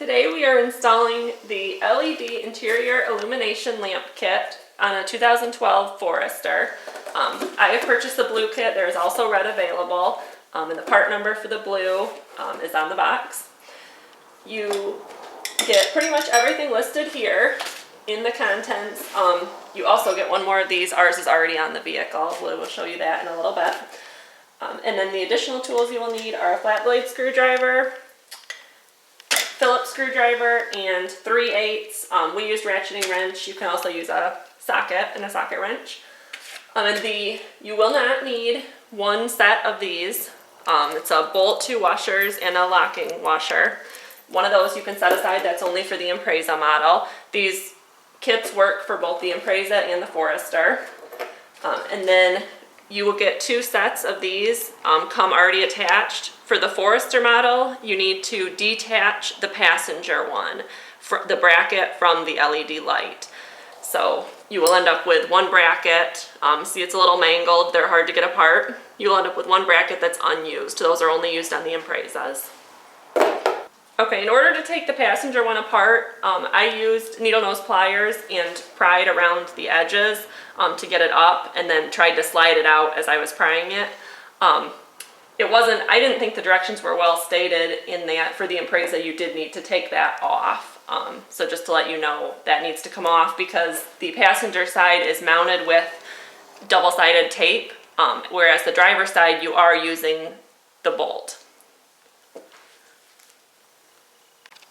Today we are installing the LED interior illumination lamp kit on a 2012 Forester. I have purchased the blue kit. There is also red available, and the part number for the blue is on the box. You get pretty much everything listed here in the contents. You also get one more of these. Ours is already on the vehicle. We'll show you that in a little bit. And then the additional tools you will need are a flat blade screwdriver, Phillips screwdriver, and 3/8. We used ratcheting wrench. You can also use a socket and a socket wrench. You will not need one set of these. It's a bolt, 2 washers, and a locking washer. One of those you can set aside. That's only for the Impreza model. These kits work for both the Impreza and the Forester. And then you will get 2 sets of these, come already attached. For the Forester model, you need to detach the passenger one, the bracket from the LED light. So you will end up with one bracket. See, it's a little mangled. They're hard to get apart. You'll end up with one bracket that's unused. Those are only used on the Imprezas. Okay, in order to take the passenger one apart, I used needle nose pliers and pried around the edges to get it up, and then tried to slide it out as I was prying it. I didn't think the directions were well stated in that for the Impreza you did need to take that off. So just to let you know, that needs to come off because the passenger side is mounted with double-sided tape, whereas the driver's side you are using the bolt.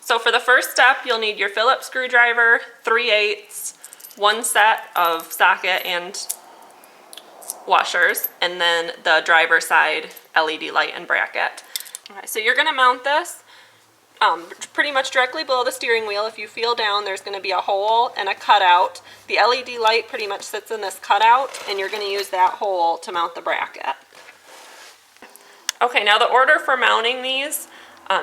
So for the first step, you'll need your Phillips screwdriver, 3/8, 1 set of socket and washers, and then the driver's side LED light and bracket. Okay, so you're gonna mount this pretty much directly below the steering wheel. If you feel down, there's gonna be a hole and a cutout. The LED light pretty much sits in this cutout, and you're gonna use that hole to mount the bracket. Okay, now the order for mounting these,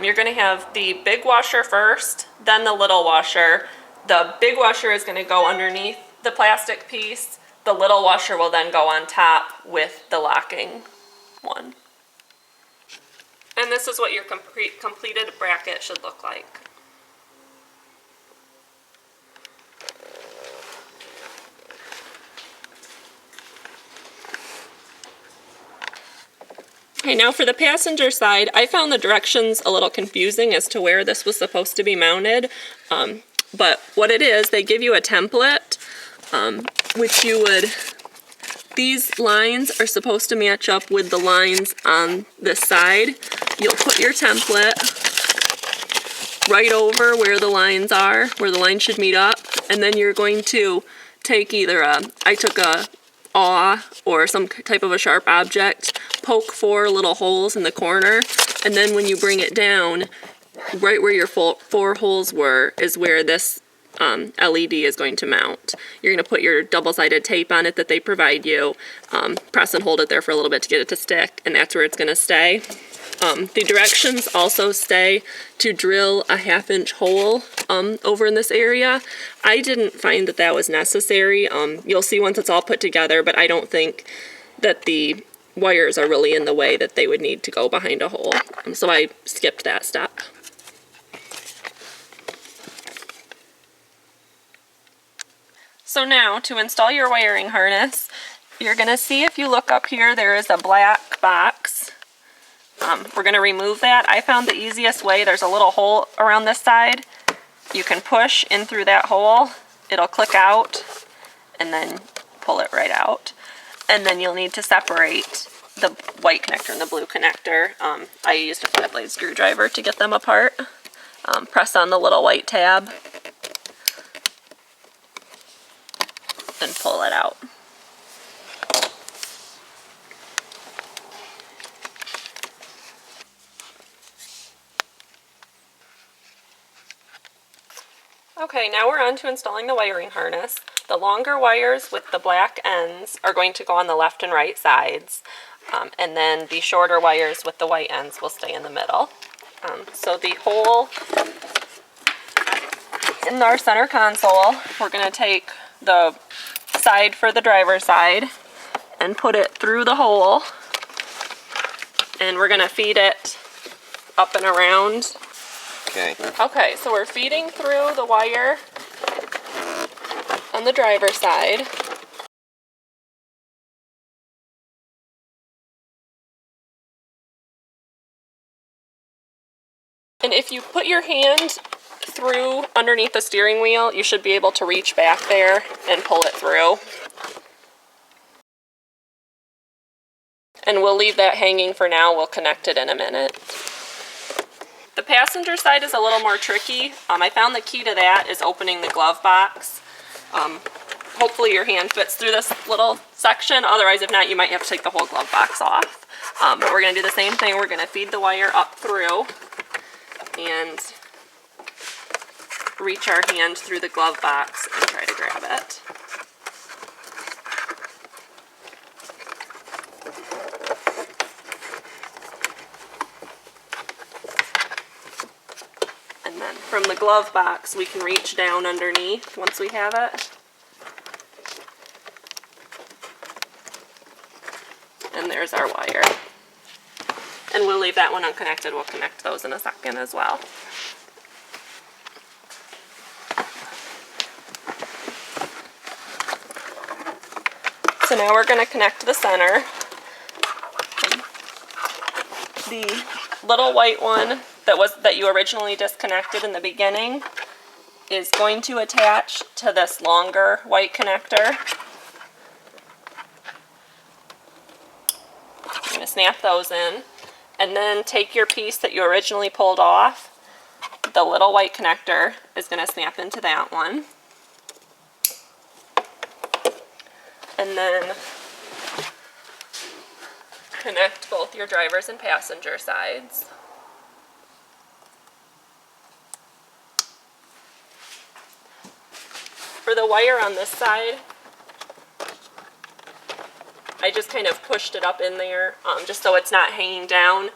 you're going to have the big washer first, then the little washer. The big washer is going to go underneath the plastic piece. The little washer will then go on top with the locking one. And this is what your completed bracket should look like. Okay, now for the passenger side, I found the directions a little confusing as to where this was supposed to be mounted. But what it is, they give you a template, these lines are supposed to match up with the lines on this side. You'll put your template right over where the lines are, where the lines should meet up, and then you're going to take I took a awl or some type of a sharp object, poke 4 little holes in the corner, and then when you bring it down, right where your 4 holes were is where this LED is going to mount. You're going to put your double-sided tape on it that they provide you, press and hold it there for a little bit to get it to stick, and that's where it's going to stay. The directions also say to drill a 1/2-inch hole over in this area. I didn't find that was necessary. You'll see once it's all put together, but I don't think that the wires are really in the way that they would need to go behind a hole. So I skipped that step. So now, to install your wiring harness, you're going to see if you look up here, there is a black box. We're going to remove that. I found the easiest way. There's a little hole around this side. You can push in through that hole. It'll click out, and then pull it right out. And then you'll need to separate the white connector and the blue connector. I used a flat blade screwdriver to get them apart. Press on the little white tab and pull it out. Okay, now we're on to installing the wiring harness. The longer wires with the black ends are going to go on the left and right sides, and then the shorter wires with the white ends will stay in the middle. So the hole in our center console, we're going to take the side for the driver's side and put it through the hole, and we're going to feed it up and around Okay. Okay, so we're feeding through the wire on the driver's side. And if you put your hand through underneath the steering wheel, you should be able to reach back there and pull it through. And we'll leave that hanging for now. We'll connect it in a minute. The passenger side is a little more tricky. I found the key to that is opening the glove box. Hopefully your hand fits through this little section. Otherwise, if not, you might have to take the whole glove box off. But we're going to do the same thing. We're going to feed the wire up through and reach our hand through the glove box and try to grab it. And then from the glove box, we can reach down underneath once we have it. And there's our wire. And we'll leave that one unconnected. We'll connect those in a second as well. So now we're going to connect the center. The little white one that you originally disconnected in the beginning is going to attach to this longer white connector. I'm going to snap those in, and then take your piece that you originally pulled off. The little white connector is going to snap into that one. And then connect both your driver's and passenger sides. For the wire on this side, I just kind of pushed it up in there just so it's not hanging down.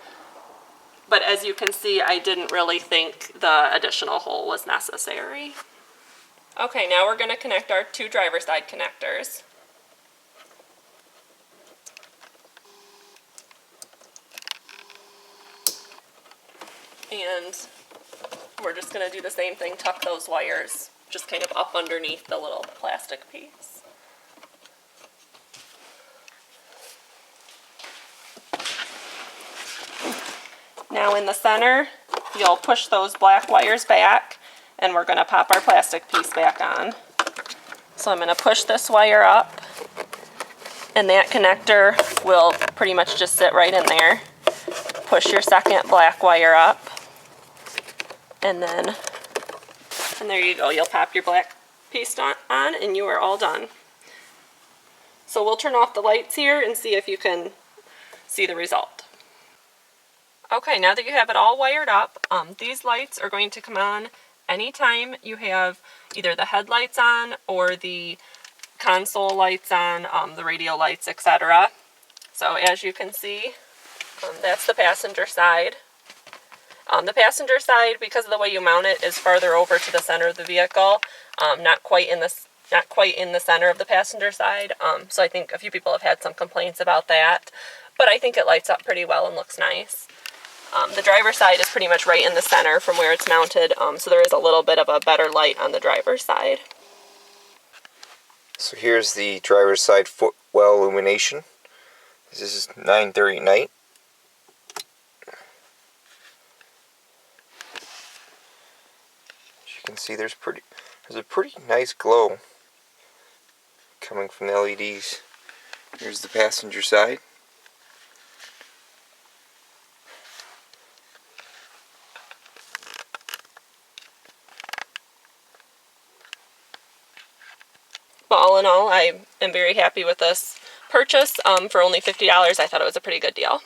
But as you can see, I didn't really think the additional hole was necessary. Okay, now we're going to connect our two driver's side connectors. And we're just going to do the same thing, tuck those wires just kind of up underneath the little plastic piece. Now in the center, you'll push those black wires back, and we're going to pop our plastic piece back on. So I'm going to push this wire up, and that connector will pretty much just sit right in there. Push your second black wire up, and there you go. You'll pop your black piece on, and you are all done. So we'll turn off the lights here and see if you can see the result. Okay, now that you have it all wired up, these lights are going to come on anytime you have either the headlights on or the console lights on, the radio lights, etc. So as you can see, that's the passenger side. The passenger side, because of the way you mount it, is farther over to the center of the vehicle, not quite in the center of the passenger side. So I think a few people have had some complaints about that, but I think it lights up pretty well and looks nice. The driver's side is pretty much right in the center from where it's mounted, so there is a little bit of a better light on the driver's side. So here's the driver's side Footwell Illumination. This is 9:30 at night. As you can see, there's a pretty nice glow coming from the LEDs. Here's the passenger side. But all in all, I am very happy with this purchase. For only $50, I thought it was a pretty good deal.